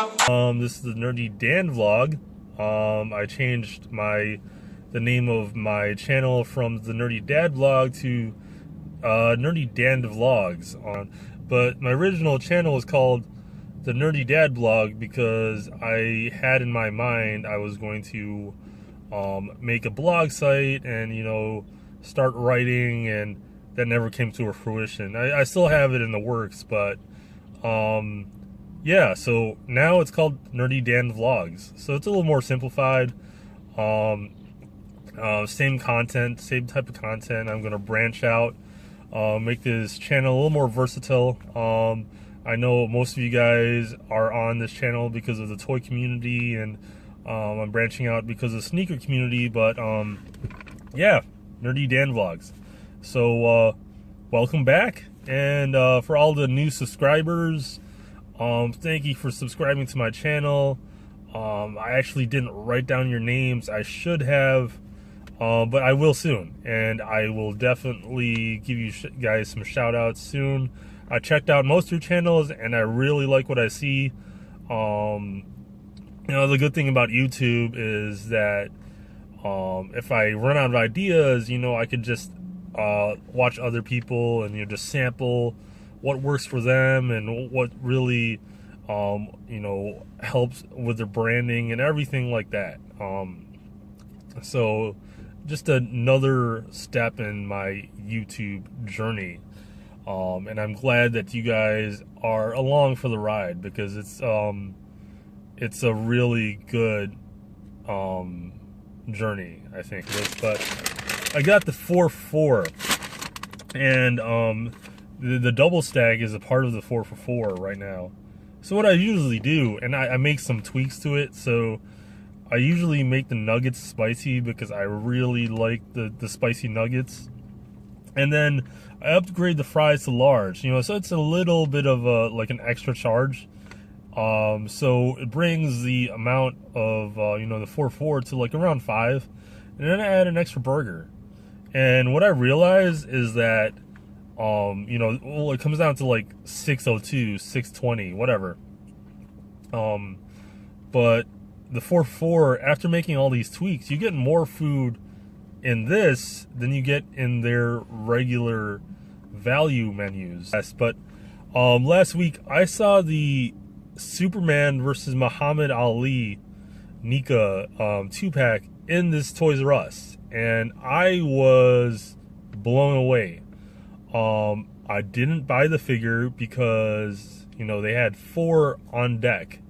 This is the Nerdy Dan vlog. I changed the name of my channel from the Nerdy Dad vlog to Nerdy Dan Vlogs. But my original channel was called the Nerdy Dad vlog because I had in my mind I was going to make a blog site and, you know, start writing, and that never came to a fruition. I still have it in the works, but yeah, so now it's called Nerdy Dan Vlogs. So it's a little more simplified. Same content, same type of content. I'm going to branch out, make this channel a little more versatile. I know most of you guys are on this channel because of the toy community, and I'm branching out because of the sneaker community, but yeah, Nerdy Dan Vlogs. So welcome back, and for all the new subscribers, thank you for subscribing to my channel. I actually didn't write down your names. I should have, but I will soon, and I will definitely give you guys some shout outs soon. I checked out most of your channels and I really like what I see. You know, the good thing about YouTube is that if I run out of ideas, you know, I could just watch other people and, you know, just sample what works for them and what really you know, helps with their branding and everything like that. So just another step in my YouTube journey, and I'm glad that you guys are along for the ride, because it's a really good journey, I think. But I got the 4-4, and the double stag is a part of the 4-for-4 right now. So what I usually do, and I make some tweaks to it, so I usually make the nuggets spicy because I really like the spicy nuggets. And then I upgrade the fries to large, you know, so it's a little bit of like an extra charge. So it brings the amount of, you know, the 4-4 to like around 5. And then I add an extra burger. And what I realize is that, you know, well, it comes down to like 602, 620, whatever. But the 4-4, after making all these tweaks, you get more food in this than you get in their regular value menus. Yes, but last week I saw the Superman versus Muhammad Ali NECA 2-pack in this Toys R Us, and I was blown away. I didn't buy the figure because, you know, they had 4 on deck,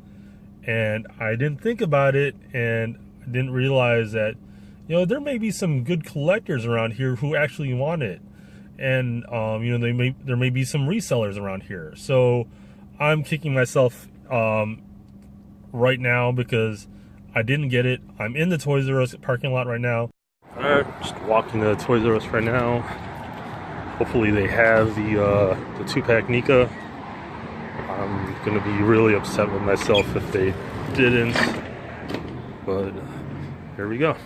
and I didn't think about it, and I didn't realize that, you know, there may be some good collectors around here who actually want it, and you know, there may be some resellers around here. So I'm kicking myself right now because I didn't get it. I'm in the Toys R Us parking lot right now. Just walking to Toys R Us right now. Hopefully they have the 2-pack NECA. I'm gonna be really upset with myself if they didn't, but here we go.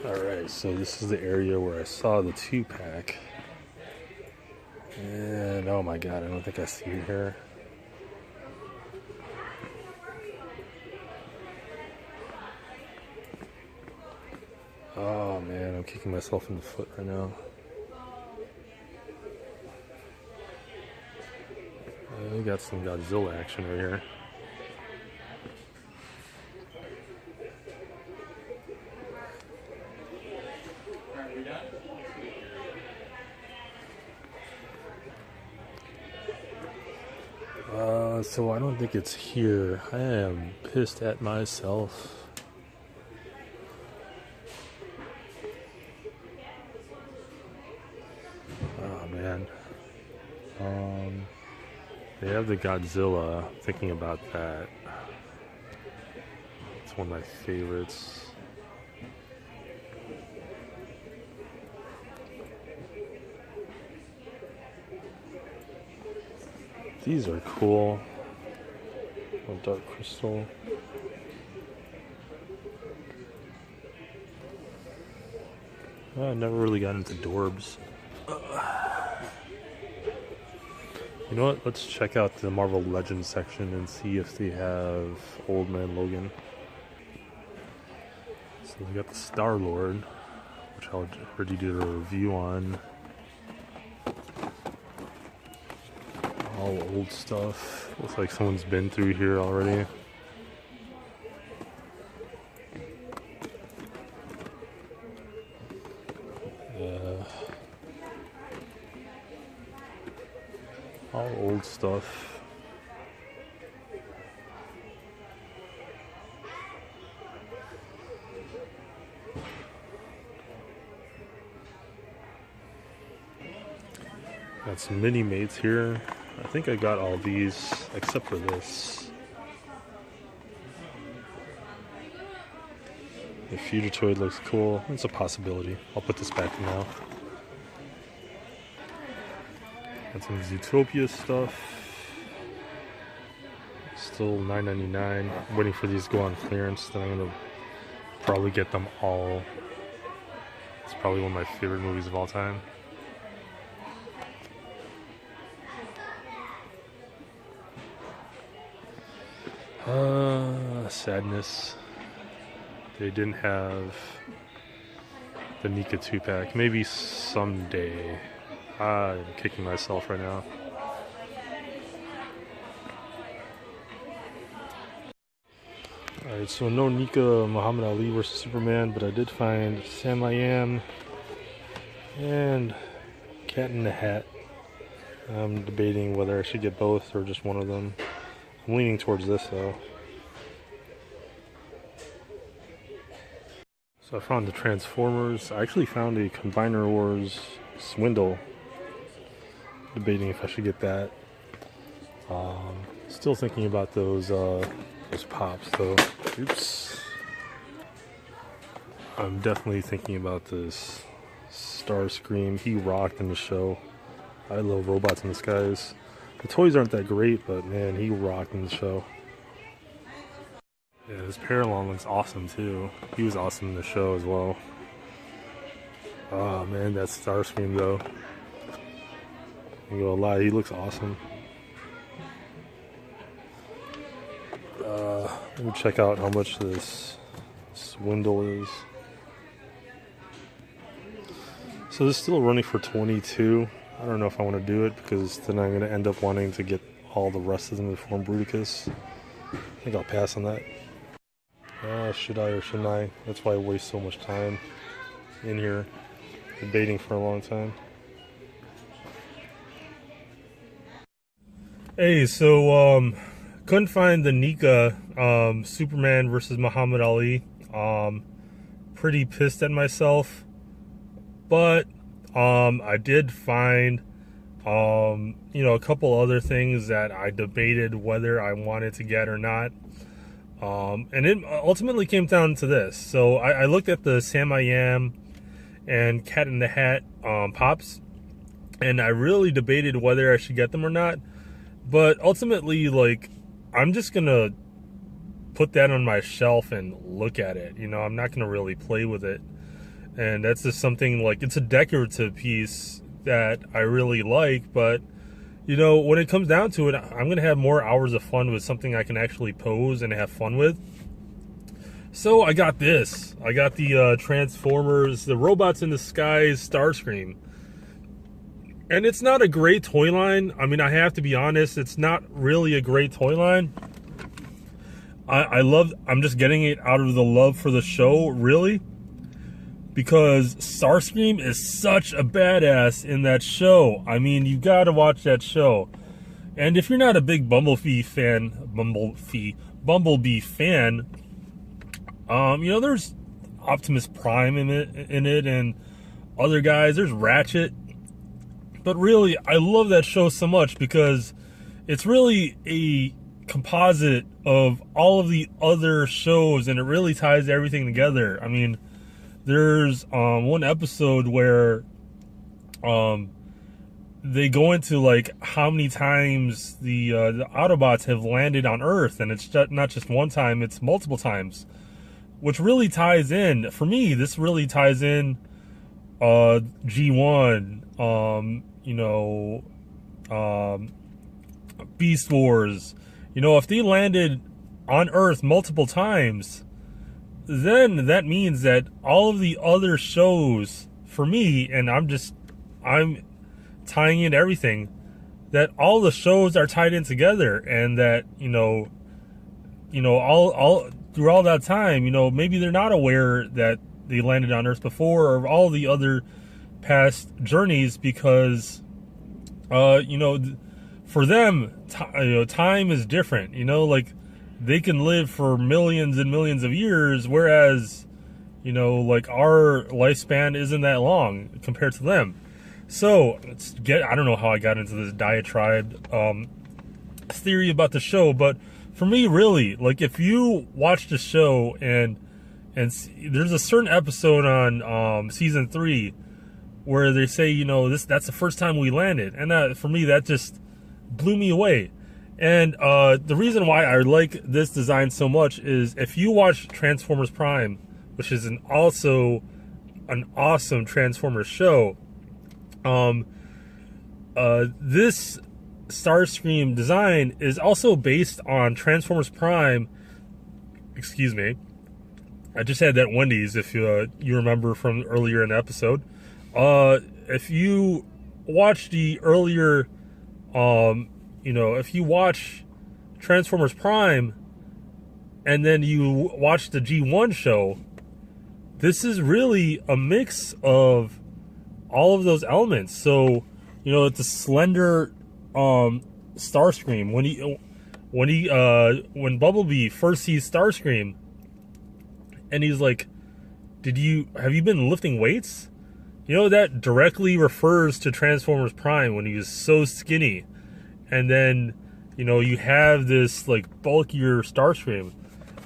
Alright, so this is the area where I saw the 2-pack. And oh my god, I don't think I see it here. Oh man, I'm kicking myself in the foot right now. We got some Godzilla action right here. So I don't think it's here. I am pissed at myself. Oh man. They have the Godzilla. Thinking about that. It's one of my favorites. These are cool. A dark crystal. I never really got into Dorbs. You know what? Let's check out the Marvel Legends section and see if they have Old Man Logan. So we got the Star-Lord, which I already did a review on. All old stuff. Looks like someone's been through here already. All old stuff. Got some mini mates here. I think I got all these except for this. The Fugitoid looks cool. It's a possibility. I'll put this back now. Got some Zootopia stuff. Still $9.99. I'm waiting for these to go on clearance. Then I'm gonna probably get them all. It's probably one of my favorite movies of all time. Sadness. They didn't have the Nika 2-pack. Maybe someday. I'm kicking myself right now. Alright, so no Nika Muhammad Ali versus Superman, but I did find Sam I Am and Cat in the Hat. I'm debating whether I should get both or just one of them. I'm leaning towards this though. So I found the Transformers. I actually found a Combiner Wars Swindle. Debating if I should get that. Still thinking about those pops though. Oops. I'm definitely thinking about this Starscream. He rocked in the show. I love Robots in Disguise. The toys aren't that great, but man, he rocked in the show. Yeah, this Paralon looks awesome too. He was awesome in the show as well. Oh man, that Starscream though. I'm gonna lie, he looks awesome. Let me check out how much this Swindle is. So this is still running for 22. I don't know if I want to do it because then I'm going to end up wanting to get all the rest of them to form Bruticus. I think I'll pass on that. Should I or shouldn't I? That's why I waste so much time in here debating for a long time. Hey, so couldn't find the Nika Superman versus Muhammad Ali. Pretty pissed at myself, but I did find a couple other things that I debated whether I wanted to get or not. And it ultimately came down to this. So I looked at the Sam I Am and Cat in the Hat pops, and I really debated whether I should get them or not. But ultimately, like, I'm just gonna put that on my shelf and look at it. I'm not gonna really play with it. And that's just something, like, it's a decorative piece that I really like, but when it comes down to it, I'm gonna have more hours of fun with something I can actually pose and have fun with. So I got this. I got the Transformers, the Robots in Disguise Starscream. And it's not a great toy line. I mean, I have to be honest, it's not really a great toy line. I'm just getting it out of the love for the show, really. Because Starscream is such a badass in that show. I mean, you gotta watch that show. And if you're not a big Bumblebee fan, there's Optimus Prime in it, and other guys. There's Ratchet. But really, I love that show so much because it's really a composite of all of the other shows, and it really ties everything together. I mean, there's one episode where they go into, like, how many times the Autobots have landed on Earth, and it's not just one time, it's multiple times, which really ties in. For me, this really ties in G1, Beast Wars. You know, if they landed on Earth multiple times, then that means that all of the other shows, for me, and I'm tying in everything, that all the shows are tied in together, and that, all through all that time, maybe they're not aware that they landed on Earth before, or all the other past journeys, because, for them, time is different. Like, they can live for millions and millions of years, whereas, like, our lifespan isn't that long compared to them. So, I don't know how I got into this diatribe theory about the show, but for me, really, like, if you watch the show and there's a certain episode on season 3 where they say, that's the first time we landed, and for me, that just blew me away. And the reason why I like this design so much is, if you watch Transformers Prime, which is also an awesome Transformers show, this Starscream design is also based on Transformers Prime. Excuse me, I just had that Wendy's, if you remember from earlier in the episode. If you watch the earlier, if you watch Transformers Prime and then you watch the G1 show, this is really a mix of all of those elements. So, it's a slender Starscream. When Bumblebee first sees Starscream, and he's like, have you been lifting weights? That directly refers to Transformers Prime, when he was so skinny. And then, you have this, like, bulkier Starscream.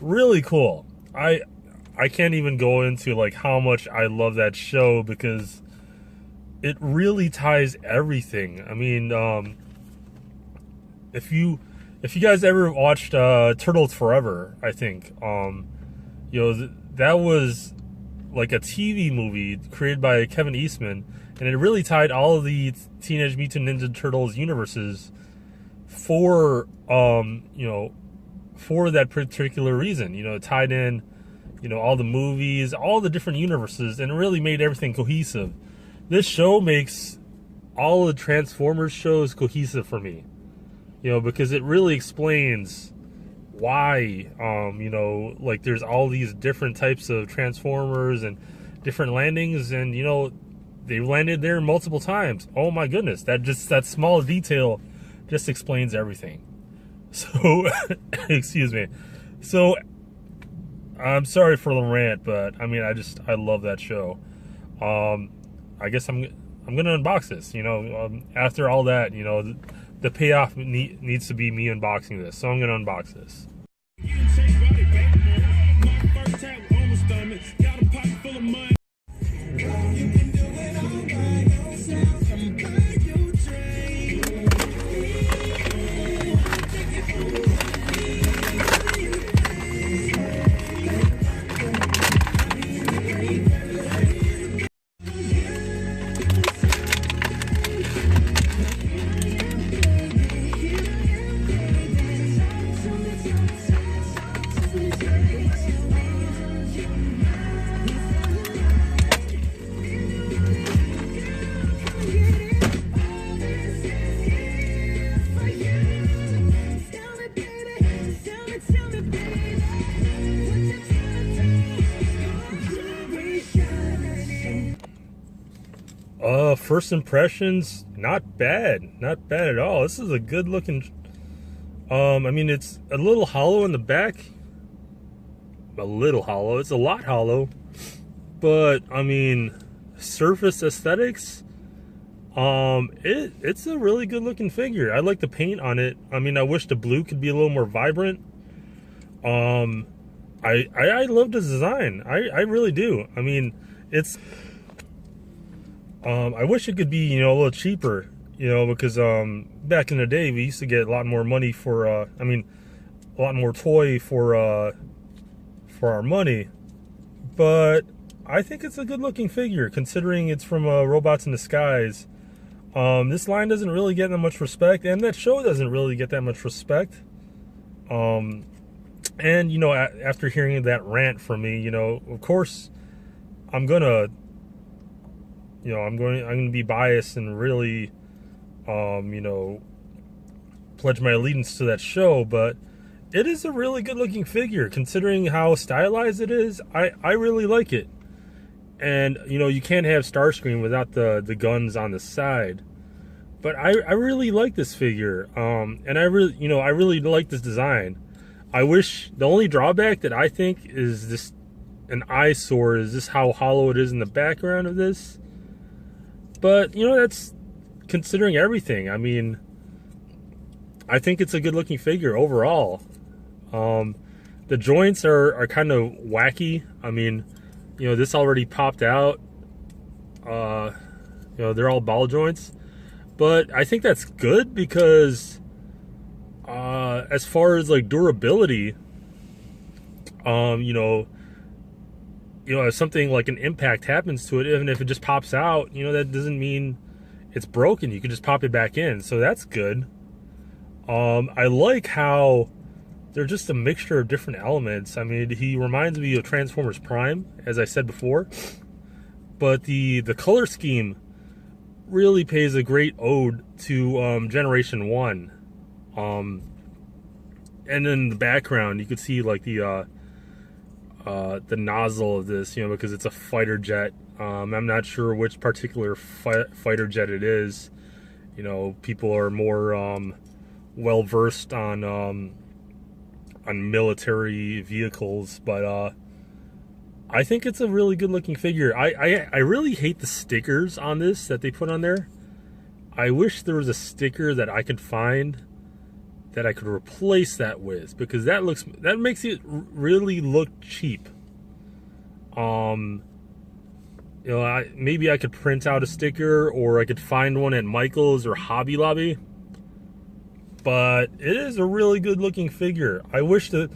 Really cool. I can't even go into, like, how much I love that show, because it really ties everything. I mean, if you guys ever watched Turtles Forever, I think, that was like a TV movie created by Kevin Eastman, and it really tied all of the Teenage Mutant Ninja Turtles universes for that particular reason. It tied in, all the movies, all the different universes, and it really made everything cohesive. This show makes all the Transformers shows cohesive for me, because it really explains why, like, there's all these different types of Transformers and different landings, and, they landed there multiple times. Oh my goodness, that small detail just explains everything. So, excuse me. So, I'm sorry for the rant, but, I mean, I love that show. I guess I'm gonna unbox this. After all that, the payoff needs to be me unboxing this, so I'm gonna unbox this. First impressions, not bad at all. This is a good looking, I mean, it's a little hollow in the back, it's a lot hollow, but I mean, surface aesthetics, it's a really good looking figure. I like the paint on it. I mean, I wish the blue could be a little more vibrant. I love the design. I really do. I mean, it's, I wish it could be, a little cheaper, because back in the day we used to get a lot more money for, a lot more toy for our money. But I think it's a good looking figure, considering it's from Robots in Disguise. This line doesn't really get that much respect, and that show doesn't really get that much respect. And, you know, after hearing that rant from me, you know, of course, I'm going to be biased and really, you know, pledge my allegiance to that show, but it is a really good looking figure considering how stylized it is. I really like it. And, you know, you can't have Starscream without the guns on the side. But I really like this figure. And I really like this design. I wish, the only drawback that I think is this, an eyesore, is this how hollow it is in the background of this. But, you know, that's considering everything. I mean, I think it's a good looking figure overall. The joints are kind of wacky. I mean, you know, this already popped out. You know, they're all ball joints. But I think that's good because as far as like durability, you know, if something like an impact happens to it, even if it just pops out, you know, that doesn't mean it's broken. You can just pop it back in. So that's good. I like how they're just a mixture of different elements. I mean, he reminds me of Transformers Prime, as I said before. But the color scheme really pays a great ode to Generation 1. And in the background, you could see like the nozzle of this, you know, because it's a fighter jet. I'm not sure which particular fighter jet it is. You know, people are more well versed on military vehicles, but I think it's a really good looking figure. I really hate the stickers on this that they put on there. I wish there was a sticker that I could find that I could replace that with, because that makes it really look cheap. You know, maybe I could print out a sticker, or I could find one at Michael's or Hobby Lobby. But it is a really good looking figure. I wish the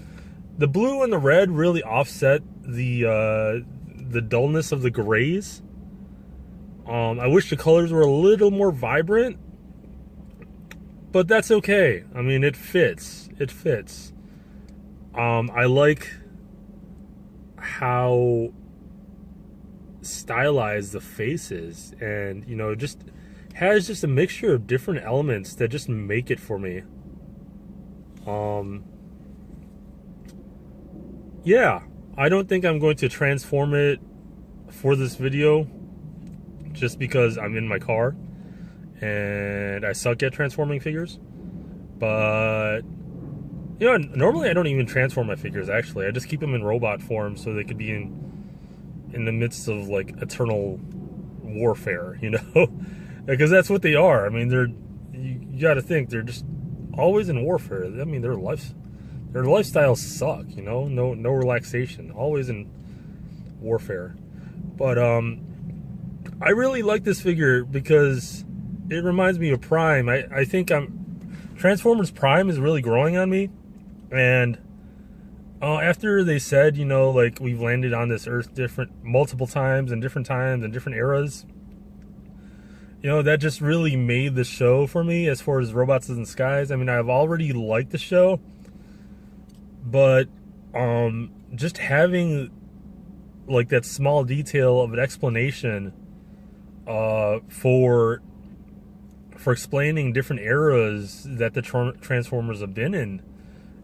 blue and the red really offset the dullness of the grays. I wish the colors were a little more vibrant, but that's okay. I mean, it fits. It fits. I like how stylized the face is, and, you know, just has just a mixture of different elements that just make it for me. Yeah, I don't think I'm going to transform it for this video, just because I'm in my car and I suck at transforming figures. But, you know, normally I don't even transform my figures, actually. I just keep them in robot form so they could be in the midst of, like, eternal warfare, you know? Because that's what they are. I mean, you got to think, they're just always in warfare. I mean, their lifestyles suck, you know? No relaxation. Always in warfare. But I really like this figure because it reminds me of Prime. I think Transformers Prime is really growing on me. And after they said, you know, like, we've landed on this Earth multiple times and different eras, you know, that just really made the show for me as far as Robots in the Skies. I mean, I've already liked the show, but just having, like, that small detail of an explanation for explaining different eras that the Transformers have been in,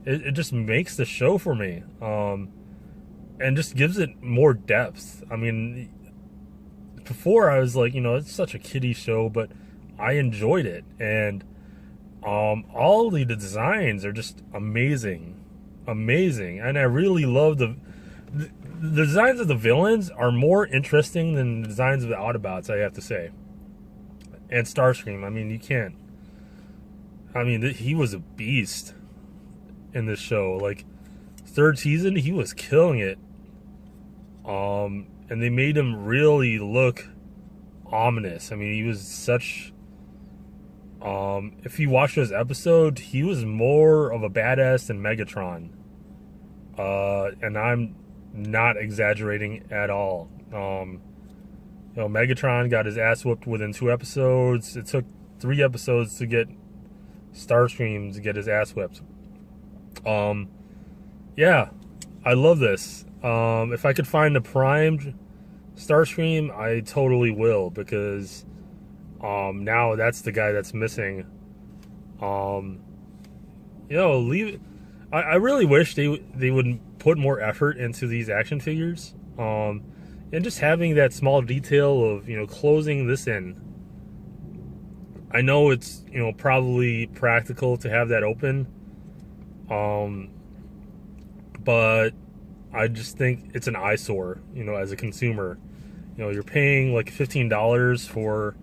it just makes the show for me, and just gives it more depth. I mean, before I was like, you know, it's such a kiddie show, but I enjoyed it, and all the designs are just amazing, and I really love the designs of the villains are more interesting than the designs of the Autobots, I have to say. And Starscream, I mean, you can't. I mean, he was a beast in this show. Like, third season, he was killing it. And they made him really look ominous. I mean, he was such... if you watch this episode, he was more of a badass than Megatron. And I'm not exaggerating at all. You Megatron got his ass whooped within 2 episodes. It took 3 episodes to get Starscream to get his ass whipped. Yeah, I love this. If I could find a primed Starscream, I totally will, because now that's the guy that's missing. Leave it. I really wish they would put more effort into these action figures. And just having that small detail of, closing this in. I know it's, probably practical to have that open. But I just think it's an eyesore, as a consumer. You're paying like $15 for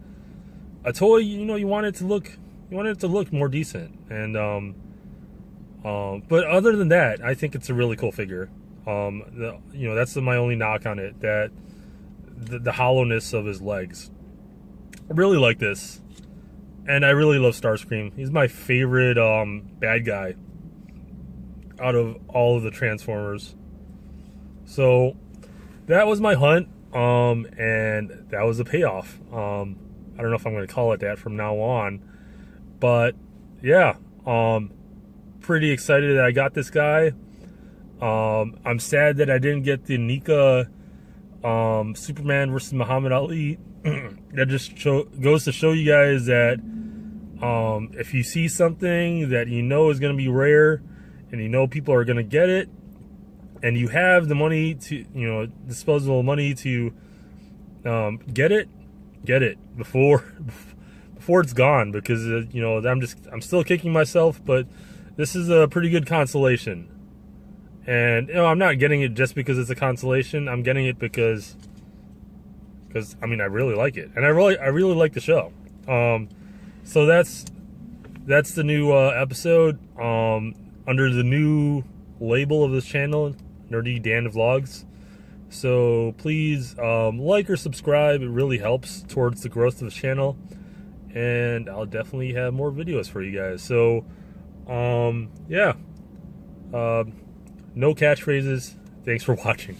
a toy, you want it to look more decent. And but other than that, I think it's a really cool figure. That's my only knock on it, that the hollowness of his legs. I really like this, and I really love Starscream. He's my favorite bad guy out of all of the Transformers. So that was my hunt, and that was the payoff. I don't know if I'm going to call it that from now on, but yeah, pretty excited that I got this guy. I'm sad that I didn't get the Nika Superman versus Muhammad Ali. That just goes to show you guys that if you see something that is going to be rare, and people are going to get it, and you have the money to, disposable money to get it before it's gone, because I'm still kicking myself, but this is a pretty good consolation. And I'm not getting it just because it's a consolation. I'm getting it because I really like it, and I really like the show. So that's the new episode under the new label of this channel, Nerdy Dan Vlogs. So please like or subscribe. It really helps towards the growth of the channel, and I'll definitely have more videos for you guys. So yeah, no catchphrases. Thanks for watching.